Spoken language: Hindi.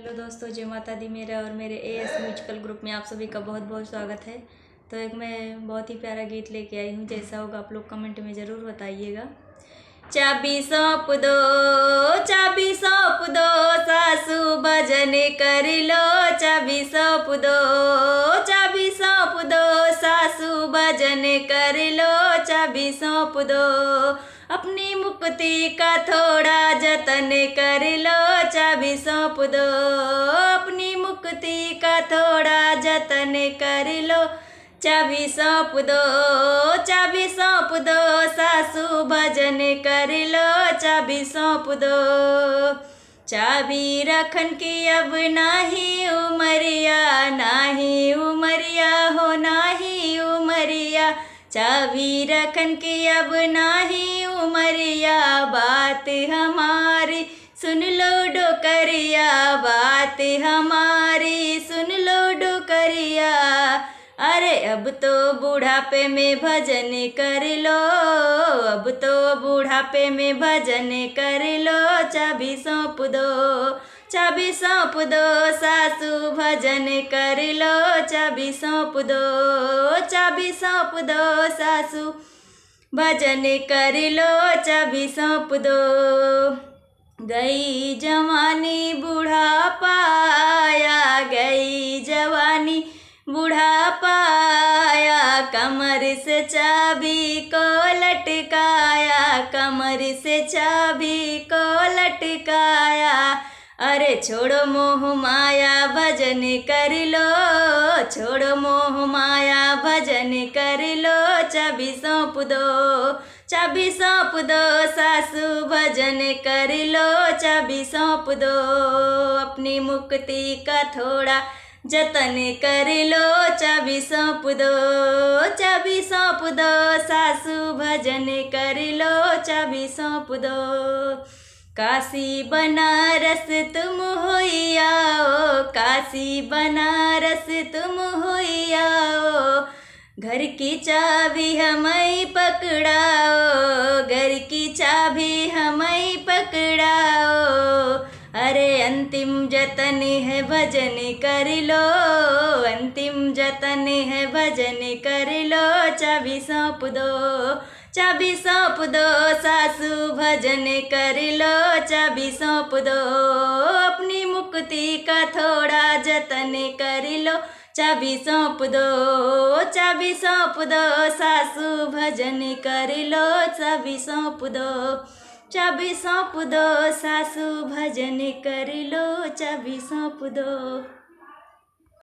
हेलो दोस्तों, जय माता दी। मेरा और मेरे एएस म्यूजिकल ग्रुप में आप सभी का बहुत बहुत स्वागत है। तो एक मैं बहुत ही प्यारा गीत लेके आई हूँ। जैसा होगा आप लोग कमेंट में ज़रूर बताइएगा। चाबी सौंप दो, चाबी सौंप दो, सासू भजन कर लो। चाबी सौंप दो, चाबी सौंप दो, सासू भजन कर लो। चाबी सौंप दो, अपनी मुक्ति का थोड़ा जतन कर लो। चाबी सौंप दो, अपनी मुक्ति का थोड़ा जतन कर लो। चाबी सौंप दो, चाबी सौंप दो, सासू भजन कर लो। चाबी सौंप दो, चाबी रखन की अब नाही उमरिया, नाही उमरिया हो, नाही उमरिया। चाबी रखन की अब नाही उमरिया, बात हमारी सुन लो डोकरिया, बात हमारी सुन लो डोकरिया। अरे अब तो बुढ़ापे में भजन कर लो, अब तो बुढ़ापे में भजन कर लो। चाबी सौंप दो, चाबी सौंप दो, सासू भजन कर लो। चाबी सौंप दो, चाबी सौंप दो, सासू भजन कर लो। चाबी सौंप दो, गई जवानी बुढ़ापा आया, गई जवानी बुढ़ापा आया। कमर से चाबी को लटकाया, कमर से चाबी को लटकाया। अरे छोड़ो मोह माया भजन कर लो, छोड़ो मोह माया भजन कर लो। चाबी सौंप दो, चाबी सौंप दो, सासू भजन कर लो। चाबी सौंप दो, अपनी मुक्ति का थोड़ा जतन कर लो। चाबी सौंप दो, चाबी सौंप दो, सासू भजन कर लो। चाबी सौंप दो, काशी बनारस तुम होई आओ, काशी बनारस तुम होई आओ। घर की चाबी हमें पकड़ाओ, घर की चाबी हमें पकड़ाओ। अरे अंतिम जतन है भजन कर लो, अंतिम जतन है भजन कर लो। चाबी सौंप दो, चाबी सौंप दो, सासू भजन कर लो। चाबी सौंप दो, अपनी मुक्ति का थोड़ा जतन कर लो। चाबी सौंप दो, चाबी सौंप दो, सासू भजन कर लो। चाबी सौंप दो, चाबी सौंप दो, सासू भजन कर लो। चाबी सौंप दो।